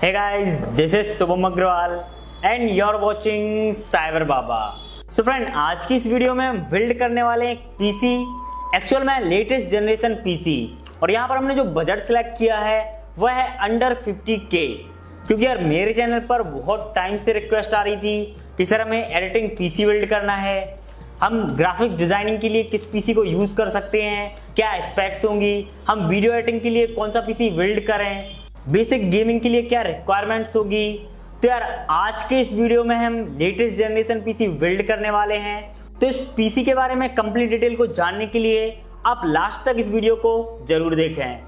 Hey guys, this is Shubham Agarwal and you're watching cyberbaba. So friend, आज की इस video में हम बिल्ड करने वाले हैं पीसी, एक्चुअल में लेटेस्ट जनरेशन पीसी। और यहाँ पर हमने जो बजट सेलेक्ट किया है वह है अंडर 50K, क्योंकि यार मेरे चैनल पर बहुत टाइम से रिक्वेस्ट आ रही थी कि सर हमें एडिटिंग पीसी बिल्ड करना है, हम ग्राफिक्स डिजाइनिंग के लिए किस पीसी को यूज कर सकते हैं, क्या स्पेक्स होंगी, हम वीडियो एडिटिंग के लिए कौन सा पीसी बिल्ड करें, बेसिक गेमिंग के लिए क्या रिक्वायरमेंट्स होगी। तो यार आज के इस वीडियो में हम लेटेस्ट जनरेशन पीसी बिल्ड करने वाले हैं। तो इस पीसी के बारे में कंप्लीट डिटेल को जानने के लिए आप लास्ट तक इस वीडियो को जरूर देखें।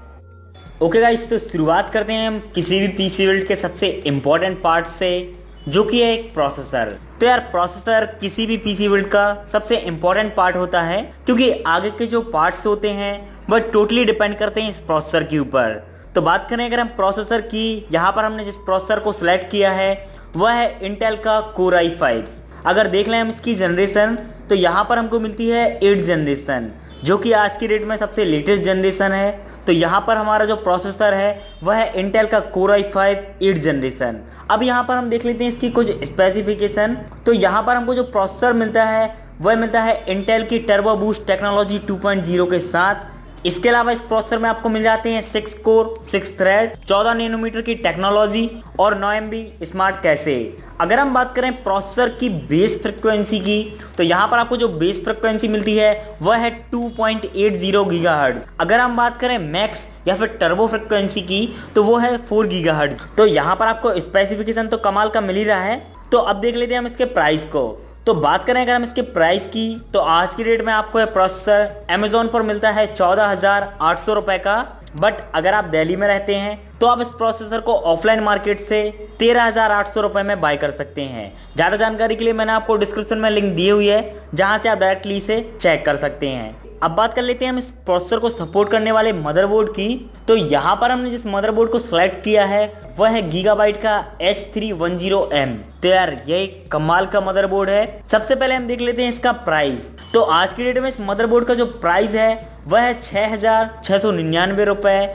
ओके गाइस, तो शुरुआत करते हैं हम किसी भी पीसी बिल्ड के सबसे इंपॉर्टेंट पार्ट से, जो कि है एक प्रोसेसर। तो यार प्रोसेसर किसी भी पीसी बिल्ड का सबसे इंपॉर्टेंट पार्ट होता है, क्योंकि आगे के जो पार्ट्स होते हैं वह टोटली डिपेंड करते हैं इस प्रोसेसर के ऊपर। तो बात करें अगर हम प्रोसेसर की, यहाँ पर हमने जिस प्रोसेसर को सिलेक्ट किया है वह है इंटेल का कोर i5। अगर देख लें हम इसकी जनरेशन, तो यहाँ पर हमको मिलती है 8th जनरेशन, जो कि आज की डेट में सबसे लेटेस्ट जनरेशन है। तो यहाँ पर हमारा जो प्रोसेसर है वह है इंटेल का कोर i5 8th जनरेशन। अब यहाँ पर हम देख लेते हैं इसकी कुछ स्पेसिफिकेशन। तो यहाँ पर हमको जो प्रोसेसर मिलता है वह मिलता है इंटेल की टर्बो बूस्ट टेक्नोलॉजी 2.0 के साथ। इसके अलावा इस प्रोसेसर में आपको मिल जाते हैं 6 कोर 6 थ्रेड 14 नैनोमीटर की टेक्नोलॉजी और 9 MB स्मार्ट कैशे। अगर हम बात करें प्रोसेसर की बेस फ्रिक्वेंसी की, तो यहाँ पर आपको जो बेस फ्रिक्वेंसी मिलती है वह है 2.80 गीगाहर्ट्ज। अगर हम बात करें मैक्स या फिर टर्बो फ्रिक्वेंसी की, तो वो है 4 गीगाहर्ट्ज। तो यहाँ पर आपको स्पेसिफिकेशन तो कमाल का मिल ही रहा है। तो अब देख लेते हैं हम इसके प्राइस को। तो बात करें अगर हम इसके प्राइस की, तो आज की डेट में आपको यह प्रोसेसर अमेजोन पर मिलता है 14,800 रुपए का। बट अगर आप दिल्ली में रहते हैं तो आप इस प्रोसेसर को ऑफलाइन मार्केट से 13,800 रुपए में बाय कर सकते हैं। ज़्यादा जानकारी के लिए मैंने आपको डिस्क्रिप्शन में लिंक दी हुई है, जहां से आप डायरेक्टली इसे चेक कर सकते हैं। अब बात कर लेते हैं हम इस प्रोसेसर को सपोर्ट करने वाले मदरबोर्ड की। तो यहाँ पर हमने जिस मदरबोर्ड को सिलेक्ट किया है वह है गीगाबाइट का H310M। तो यार ये एक कमाल का मदरबोर्ड है। सबसे पहले हम देख लेते हैं इसका प्राइस। तो आज की डेट में इस मदरबोर्ड का जो प्राइस है वह है 6,699 रुपए।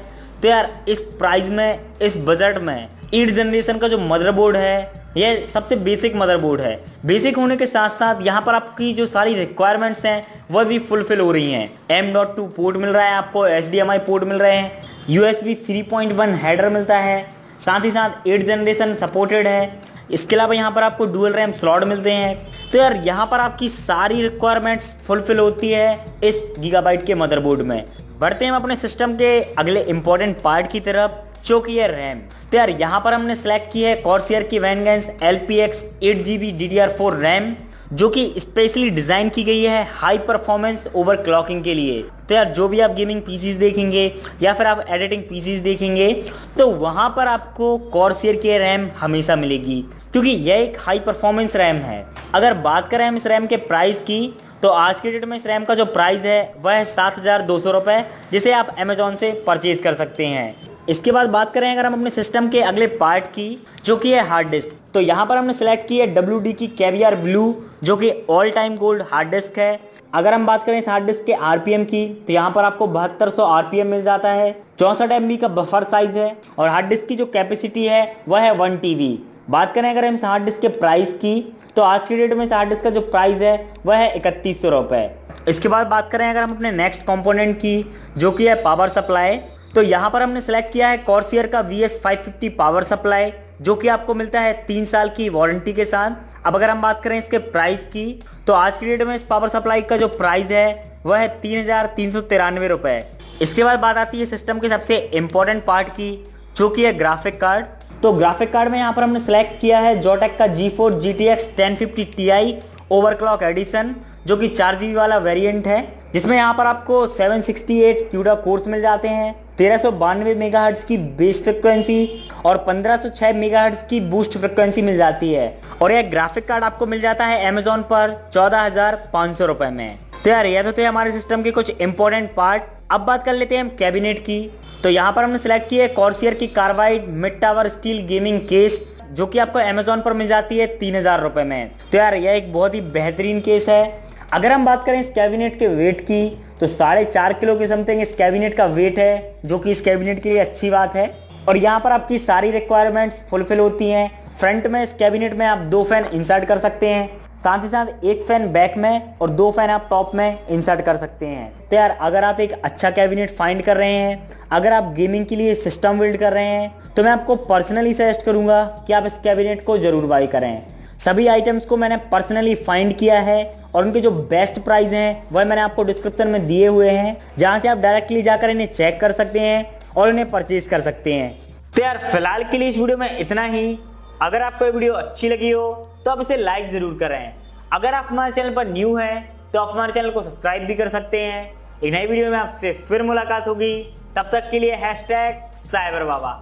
तो यार इस प्राइस में, इस बजट में 8th जनरेशन का जो मदरबोर्ड है यह सबसे बेसिक मदरबोर्ड है। बेसिक होने के साथ साथ यहाँ पर आपकी जो सारी रिक्वायरमेंट्स हैं वह भी फुलफिल हो रही हैं। M.2 पोर्ट मिल रहा है आपको, HDMI पोर्ट मिल रहे हैं, USB 3.1 हेडर मिलता है, साथ ही साथ 8th जनरेशन सपोर्टेड है। इसके अलावा यहाँ पर आपको डुअल रैम स्लॉट मिलते हैं। तो यार यहाँ पर आपकी सारी रिक्वायरमेंट्स फुलफिल होती है इस गीगाबाइट के मदरबोर्ड में। बढ़ते हैं हम अपने सिस्टम के अगले इंपॉर्टेंट पार्ट की तरफ, जो कि है रैम। तो यार यहाँ पर हमने सेलेक्ट की है कॉर्सियर की वैनगेंस LPX 8GB DDR4 रैम, जो कि स्पेशली डिजाइन की गई है हाई परफॉर्मेंस ओवर क्लॉकिंग के लिए। तो यार जो भी आप गेमिंग पीसीज देखेंगे या फिर आप एडिटिंग पीसीज देखेंगे, तो वहां पर आपको कॉर्सियर की रैम हमेशा मिलेगी, क्योंकि यह एक हाई परफॉर्मेंस रैम है। अगर बात करें हम इस रैम के प्राइस की, तो आज के डेट में इस रैम का जो प्राइस है वह है 7,200 रुपए, जिसे आप अमेजोन से परचेज कर सकते हैं। इसके बाद बात करें अगर हम अपने सिस्टम के अगले पार्ट की, जो कि है हार्ड डिस्क। तो यहाँ पर हमने सेलेक्ट की है WD की कैवियर ब्लू, जो कि all time gold hard disk है। अगर हम बात करें इस हार्ड डिस्क के RPM की, तो यहाँ पर आपको 7200 RPM मिल जाता है। 64 MB का बफर साइज है और हार्ड डिस्क की जो कैपेसिटी है वह है 1 TB। बात करें अगर हम इस हार्ड डिस्क के प्राइस की, तो आज की डेट में इस हार्ड डिस्क का जो प्राइस है वह है 3100 रुपए। इसके बाद बात करें अगर हम अपने नेक्स्ट कंपोनेंट की, जो कि है पावर सप्लाई। तो यहाँ पर हमने सेलेक्ट किया है कॉर्सियर का VS550 पावर सप्लाई, जो कि आपको मिलता है 3 साल की वारंटी के साथ। अब अगर हम बात करें इसके प्राइस की, तो आज की डेट में इस पावर सप्लाई का जो प्राइस है वह है 3,393 रुपए। इसके बाद बात आती है सिस्टम के सबसे इंपॉर्टेंट पार्ट की, जो कि है ग्राफिक कार्ड। तो ग्राफिक कार्ड में यहाँ पर हमने सेलेक्ट किया है जोटेक का G4 GTX 1050 Ti overclock addition, जो कि 4GB वाला वेरिएंट है, जिसमें यहाँ पर आपको 768 CUDA कोर्स मिल जाते हैं, 1392 मेगाहर्ट्ज की बेस फ्रिक्वेंसी और 1506 मेगाहर्ट्ज की बूस्ट फ्रिक्वेंसी मिल जाती है। और यह ग्राफिक कार्ड आपको मिल जाता है अमेजोन पर 14,500 रुपए में। तो यार ये तो थे हमारे सिस्टम के कुछ इंपॉर्टेंट पार्ट। अब बात कर लेते हैं हम कैबिनेट की। तो यहाँ पर हमने सेलेक्ट की है कॉर्सियर की carbide mid tower steel gaming case, जो कि आपको अमेजोन पर मिल जाती है 3,000 रुपए में। तो यार यह एक बहुत ही बेहतरीन केस है। अगर हम बात करें इस कैबिनेट के वेट की, तो 4.5 किलो के समथिंग इस कैबिनेट का वेट है, जो कि इस कैबिनेट के लिए अच्छी बात है। और यहाँ पर आपकी सारी रिक्वायरमेंट्स फुलफिल होती हैं। फ्रंट में इस कैबिनेट में आप 2 फैन इंसर्ट कर सकते हैं, साथ ही साथ 1 फैन बैक में और 2 फैन आप टॉप में इंसर्ट कर सकते हैं। तो यार अगर आप एक अच्छा कैबिनेट फाइंड कर रहे हैं, अगर आप गेमिंग के लिए सिस्टम बिल्ड कर रहे हैं, तो मैं आपको पर्सनली सजेस्ट करूंगा कि आप इस कैबिनेट को जरूर बाय करें। सभी आइटम्स को मैंने पर्सनली फाइंड किया है और उनके जो बेस्ट प्राइस हैं वह मैंने आपको डिस्क्रिप्शन में दिए हुए हैं, जहां से आप डायरेक्टली जाकर इन्हें चेक कर सकते हैं और इन्हें परचेज कर सकते हैं। तो यार फिलहाल के लिए इस वीडियो में इतना ही। अगर आपको ये वीडियो अच्छी लगी हो तो आप इसे लाइक जरूर करें। अगर आप हमारे चैनल पर न्यू हैं तो आप हमारे चैनल को सब्सक्राइब भी कर सकते हैं। एक नई वीडियो में आपसे फिर मुलाकात होगी, तब तक के लिए #cyberbaba।